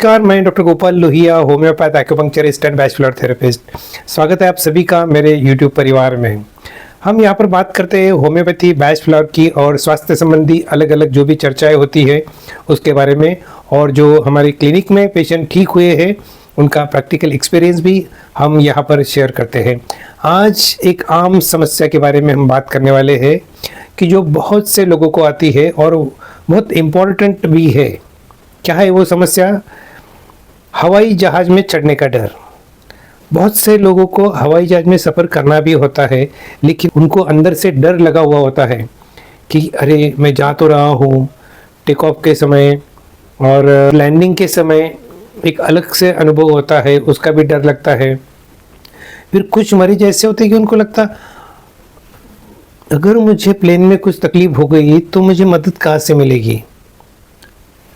नमस्कार, मैं doctor Gopal Lohia, homeopath acupuncturist and bachelor therapist. स्वागत है आप सभी का मेरे यूट्यूब परिवार में। हम यहाँ पर बात करते हैं होम्योपैथी, बैचलर की और स्वास्थ्य संबंधी अलग अलग जो भी चर्चाएं होती है उसके बारे में, और जो हमारी क्लिनिक में पेशेंट ठीक हुए हैं उनका प्रैक्टिकल एक्सपीरियंस भी हम यहाँ पर शेयर करते हैं। आज एक आम समस्या के बारे में हम बात करने वाले हैं कि जो बहुत से लोगों को आती है और बहुत इम्पोर्टेंट भी है। क्या है वो समस्या? हवाई जहाज़ में चढ़ने का डर। बहुत से लोगों को हवाई जहाज़ में सफ़र करना भी होता है, लेकिन उनको अंदर से डर लगा हुआ होता है कि अरे मैं जा तो रहा हूँ, टेक ऑफ के समय और लैंडिंग के समय एक अलग से अनुभव होता है, उसका भी डर लगता है। फिर कुछ मरीज ऐसे होते हैं कि उनको लगता अगर मुझे प्लेन में कुछ तकलीफ हो गई तो मुझे मदद कहाँ से मिलेगी।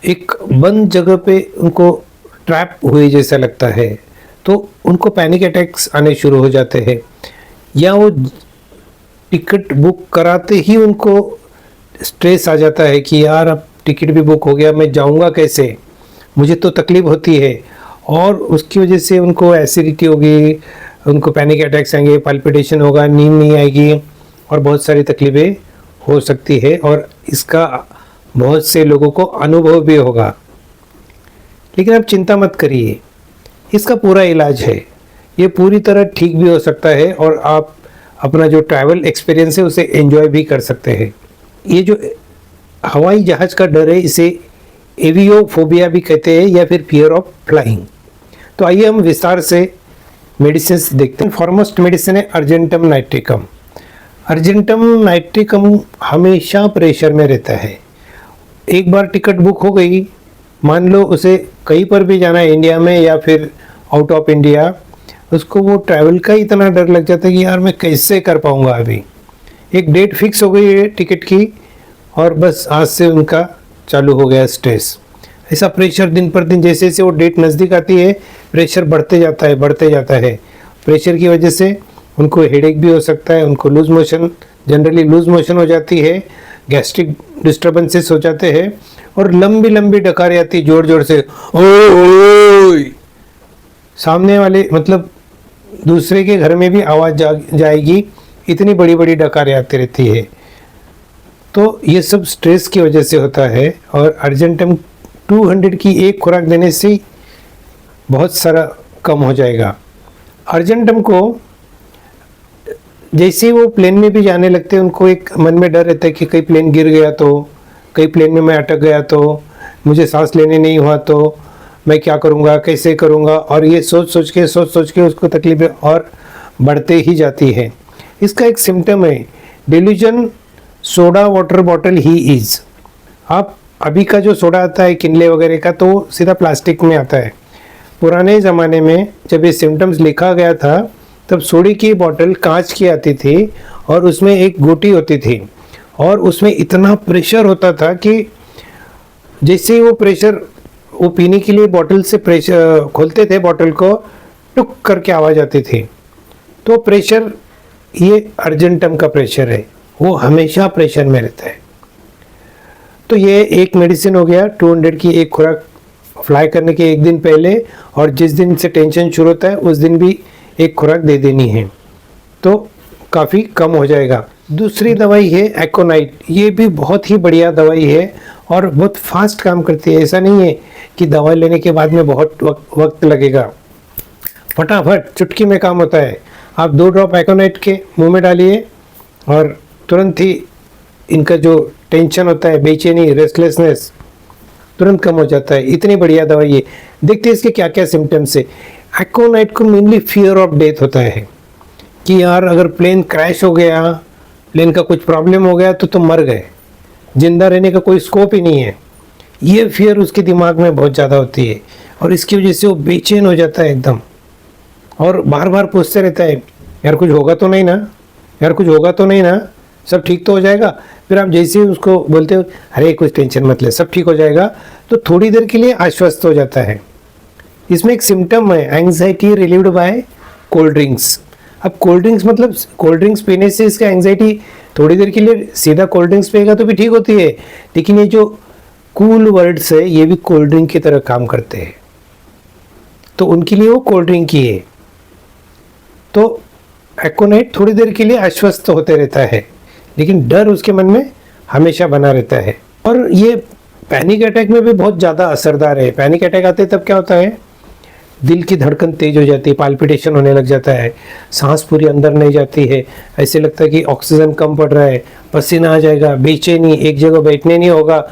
एक बंद जगह पे उनको ट्रैप हुए जैसा लगता है, तो उनको पैनिक अटैक्स आने शुरू हो जाते हैं, या वो टिकट बुक कराते ही उनको स्ट्रेस आ जाता है कि यार अब टिकट भी बुक हो गया, मैं जाऊंगा कैसे, मुझे तो तकलीफ होती है। और उसकी वजह से उनको एसिडिटी होगी, उनको पैनिक अटैक्स आएंगे, पल्पिटेशन होगा, नींद नहीं आएगी और बहुत सारी तकलीफ़ें हो सकती है। और इसका बहुत से लोगों को अनुभव भी होगा। लेकिन आप चिंता मत करिए, इसका पूरा इलाज है, ये पूरी तरह ठीक भी हो सकता है और आप अपना जो ट्रैवल एक्सपीरियंस है उसे एंजॉय भी कर सकते हैं। ये जो हवाई जहाज़ का डर है इसे एवियोफोबिया भी कहते हैं, या फिर फियर ऑफ फ्लाइंग। तो आइए हम विस्तार से मेडिसिन देखते हैं। फॉरमोस्ट मेडिसिन है अर्जेंटम नाइट्रिकम। अर्जेंटम नाइट्रिकम हमेशा प्रेशर में रहता है। एक बार टिकट बुक हो गई, मान लो उसे कहीं पर भी जाना है इंडिया में या फिर आउट ऑफ इंडिया, उसको वो ट्रैवल का इतना डर लग जाता है कि यार मैं कैसे कर पाऊँगा। अभी एक डेट फिक्स हो गई है टिकट की और बस आज से उनका चालू हो गया स्ट्रेस। ऐसा प्रेशर दिन पर दिन, जैसे जैसे वो डेट नज़दीक आती है प्रेशर बढ़ते जाता है बढ़ते जाता है। प्रेशर की वजह से उनको हेडेक भी हो सकता है, उनको loose motion, generally loose motion हो जाती है, गैस्ट्रिक डिस्टर्बेंसेस हो जाते हैं और लंबी लंबी डकारें आती, जोर जोर से ओए। सामने वाले मतलब दूसरे के घर में भी आवाज़ जाएगी, इतनी बड़ी बड़ी डकारें आती रहती है। तो ये सब स्ट्रेस की वजह से होता है। और अर्जेंटम 200 की एक खुराक देने से बहुत सारा कम हो जाएगा। अर्जेंटम को जैसे वो प्लेन में भी जाने लगते हैं, उनको एक मन में डर रहता है कि कहीं प्लेन गिर गया तो, कहीं प्लेन में मैं अटक गया तो, मुझे सांस लेने नहीं हुआ तो मैं क्या करूँगा, कैसे करूँगा। और ये सोच सोच के उसको तकलीफें और बढ़ते ही जाती है। इसका एक सिम्टम है delusion soda water bottle he is. आप अभी का जो सोडा आता है किनले वगैरह का, तो सीधा प्लास्टिक में आता है। पुराने ज़माने में जब ये सिम्टम्स लिखा गया था तब सोडे की बोतल कांच की आती थी और उसमें एक गोटी होती थी और उसमें इतना प्रेशर होता था कि जैसे वो प्रेशर, वो पीने के लिए बोतल से प्रेशर खोलते थे, बोतल को टुक करके आवाज़ आती थी। तो प्रेशर, ये अर्जेंटम का प्रेशर है, वो हमेशा प्रेशर में रहता है। तो ये एक मेडिसिन हो गया। 200 की एक खुराक फ्लाई करने के एक दिन पहले, और जिस दिन से टेंशन शुरू होता है उस दिन भी एक खुराक दे देनी है, तो काफ़ी कम हो जाएगा। दूसरी दवाई है एकोनाइट। ये भी बहुत ही बढ़िया दवाई है और बहुत फास्ट काम करती है। ऐसा नहीं है कि दवाई लेने के बाद में बहुत वक्त लगेगा, फटाफट चुटकी में काम होता है। आप 2 ड्रॉप एकोनाइट के मुंह में डालिए और तुरंत ही इनका जो टेंशन होता है, बेचैनी, रेस्टलेसनेस, तुरंत कम हो जाता है। इतनी बढ़िया दवाई है। देखते हैं इसके क्या क्या सिम्टम्स है। एकोनाइट को मेनली फियर ऑफ डेथ होता है कि यार अगर प्लेन क्रैश हो गया, प्लेन का कुछ प्रॉब्लम हो गया तो तुम मर गए, जिंदा रहने का कोई स्कोप ही नहीं है। ये फियर उसके दिमाग में बहुत ज़्यादा होती है और इसकी वजह से वो बेचैन हो जाता है एकदम, और बार बार पूछते रहता है यार कुछ होगा तो नहीं ना, यार कुछ होगा तो नहीं ना, सब ठीक तो हो जाएगा। फिर आप जैसे ही उसको बोलते हो अरे कुछ टेंशन मत ले, सब ठीक हो जाएगा, तो थोड़ी देर के लिए आश्वस्त हो जाता है। इसमें एक सिम्टम है anxiety relieved by cold drinks. अब कोल्ड ड्रिंक्स मतलब कोल्ड ड्रिंक्स पीने से इसका एंग्जाइटी थोड़ी देर के लिए, सीधा कोल्ड ड्रिंक्स पिएगा तो भी ठीक होती है, लेकिन ये जो कूल वर्ड्स है ये भी कोल्ड ड्रिंक की तरह काम करते हैं। तो उनके लिए वो कोल्ड ड्रिंक ही है। तो एकोनाइट थोड़ी देर के लिए आश्वस्त होते रहता है, लेकिन डर उसके मन में हमेशा बना रहता है। और ये पैनिक अटैक में भी बहुत ज़्यादा असरदार है। पैनिक अटैक आते तब क्या होता है, दिल की धड़कन तेज हो जाती है, पाल्पिटेशन होने लग जाता है, सांस पूरी अंदर नहीं जाती है, ऐसे लगता है कि ऑक्सीजन कम पड़ रहा है, पसीना आ जाएगा, बेचैनी, एक जगह बैठने नहीं होगा,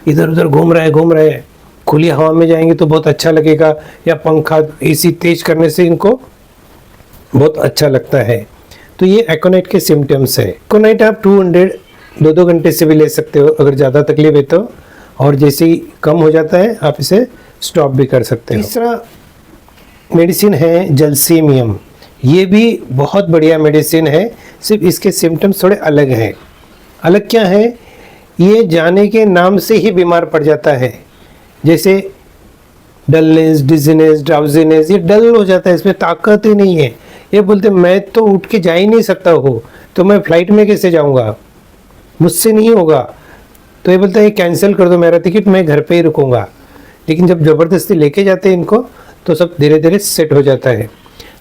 इधर उधर घूम रहा है। खुली हवा में जाएंगे तो बहुत अच्छा लगेगा, या पंखा एसी तेज करने से इनको बहुत अच्छा लगता है। तो ये एकोनाइट के सिम्टम्स है। एकोनाइट आप 200 2 घंटे से भी ले सकते हो अगर ज़्यादा तकलीफ है तो, और जैसे ही कम हो जाता है आप इसे स्टॉप भी कर सकते हो। तीसरा मेडिसिन है जलसेमियम। ये भी बहुत बढ़िया मेडिसिन है, सिर्फ इसके सिम्टम्स थोड़े अलग हैं। अलग क्या है, ये जाने के नाम से ही बीमार पड़ जाता है, जैसे डलनेस, डिजीनेस, ड्राउजीनेस, ये डल हो जाता है, इसमें ताकत ही नहीं है। ये बोलते मैं तो उठ के जा ही नहीं सकता हूँ, तो मैं फ्लाइट में कैसे जाऊँगा, मुझसे नहीं होगा। तो ये बोलता है कैंसिल कर दो मेरा टिकट, मैं घर पे ही रुकूंगा। लेकिन जब ज़बरदस्ती लेके जाते हैं इनको तो सब धीरे धीरे सेट हो जाता है।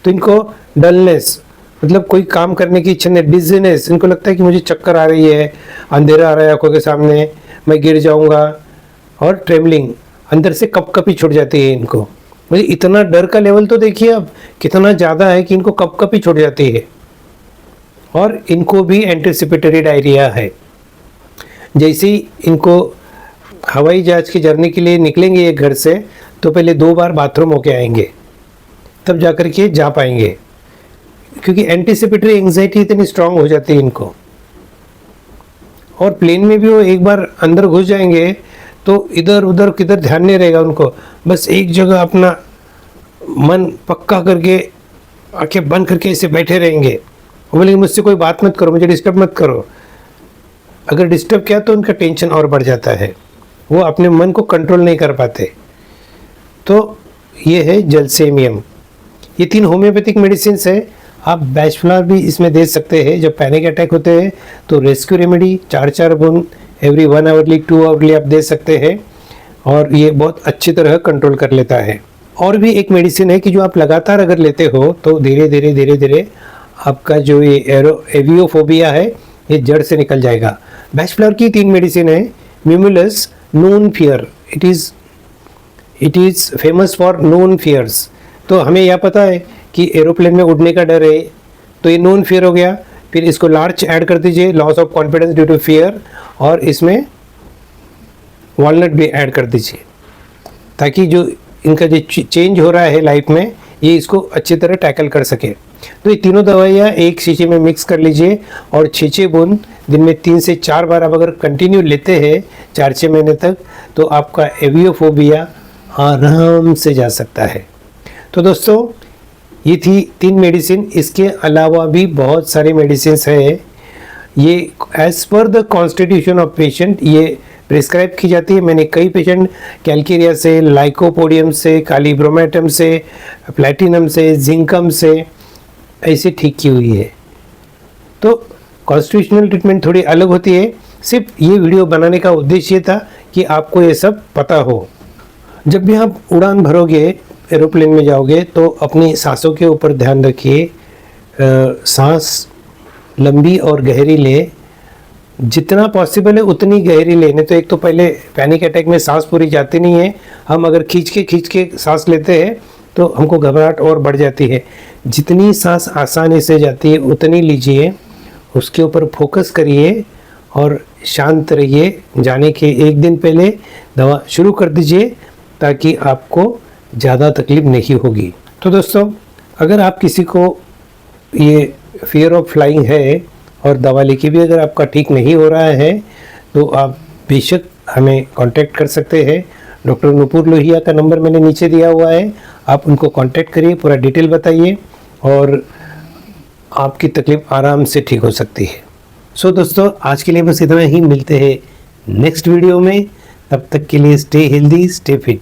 तो इनको डलनेस मतलब कोई काम करने की इच्छा नहीं, डिजीनेस, इनको लगता है कि मुझे चक्कर आ रही है, अंधेरा आ रहा है आंखों के सामने, मैं गिर जाऊंगा, और ट्रेमलिंग, अंदर से कपकपी छूट जाती है इनको। मुझे इतना डर का लेवल तो देखिए अब कितना ज़्यादा है कि इनको कपकपी छूट जाती है। और इनको भी एंटीसिपेटरी डायरिया है। जैसे ही इनको हवाई जहाज की जर्नी के लिए निकलेंगे ये घर से, तो पहले 2 बार बाथरूम होके आएंगे, तब जाकर के जा पाएंगे, क्योंकि एंटीसिपेटरी एंजाइटी इतनी स्ट्रांग हो जाती है इनको। और प्लेन में भी वो एक बार अंदर घुस जाएंगे तो इधर उधर किधर ध्यान नहीं रहेगा उनको, बस एक जगह अपना मन पक्का करके आंखें बंद करके ऐसे बैठे रहेंगे। वो बोलेंगे मुझसे कोई बात मत करो, मुझे डिस्टर्ब मत करो। अगर डिस्टर्ब किया तो उनका टेंशन और बढ़ जाता है, वो अपने मन को कंट्रोल नहीं कर पाते। तो ये है जलसेमियम। ये 3 होम्योपैथिक मेडिसिन है। आप बैचफ्लावर भी इसमें दे सकते हैं। जब पैनिक अटैक होते हैं तो रेस्क्यू रेमेडी 4 बूंद एवरी 1 आवरली 2 आवरली आप दे सकते हैं, और ये बहुत अच्छी तरह कंट्रोल कर लेता है। और भी एक मेडिसिन है कि जो आप लगातार अगर लेते हो तो धीरे धीरे आपका जो ये एवियोफोबिया है ये जड़ से निकल जाएगा। बैचफ्लावर की 3 मेडिसिन है। Mimulus known fear, it is famous for known fears. तो हमें यह पता है कि एरोप्लेन में उड़ने का डर है, तो ये नोन फियर हो गया। फिर इसको लार्च ऐड कर दीजिए, loss of confidence due to fear, और इसमें वॉलनट भी ऐड कर दीजिए, ताकि जो इनका जो चेंज हो रहा है लाइफ में ये इसको अच्छी तरह टैकल कर सके। तो ये तीनों दवाइयाँ एक शीशी में मिक्स कर लीजिए, और 6 बूंद दिन में 3 से 4 बार आप अगर कंटिन्यू लेते हैं 4-6 महीने तक, तो आपका एवियोफोबिया आराम से जा सकता है। तो दोस्तों ये थी 3 मेडिसिन। इसके अलावा भी बहुत सारी मेडिसिन है। ये as per the constitution of patient ये प्रिस्क्राइब की जाती है। मैंने कई पेशेंट कैल्केरिया से, लाइकोपोडियम से, कालीब्रोमेटम से, प्लैटिनम से, जिंकम से ऐसे ठीक की हुई है। तो कॉन्स्टिट्यूशनल ट्रीटमेंट थोड़ी अलग होती है। सिर्फ ये वीडियो बनाने का उद्देश्य था कि आपको ये सब पता हो। जब भी आप उड़ान भरोगे, एरोप्लेन में जाओगे, तो अपनी सांसों के ऊपर ध्यान रखिए। सांस लंबी और गहरी ले, जितना पॉसिबल है उतनी गहरी लेने। तो एक तो पहले पैनिक अटैक में सांस पूरी जाती नहीं है, हम अगर खींच के सांस लेते हैं तो हमको घबराहट और बढ़ जाती है। जितनी सांस आसानी से जाती है उतनी लीजिए, उसके ऊपर फोकस करिए और शांत रहिए। जाने के 1 दिन पहले दवा शुरू कर दीजिए, ताकि आपको ज़्यादा तकलीफ नहीं होगी। तो दोस्तों, अगर आप किसी को ये फियर ऑफ फ्लाइंग है और दवा लेके भी अगर आपका ठीक नहीं हो रहा है, तो आप बेशक हमें कांटेक्ट कर सकते हैं। डॉक्टर नुपुर लोहिया का नंबर मैंने नीचे दिया हुआ है, आप उनको कांटेक्ट करिए, पूरा डिटेल बताइए और आपकी तकलीफ आराम से ठीक हो सकती है। सो दोस्तों, आज के लिए बस इतना ही। मिलते हैं नेक्स्ट वीडियो में। तब तक के लिए स्टे हेल्दी, स्टे फिट।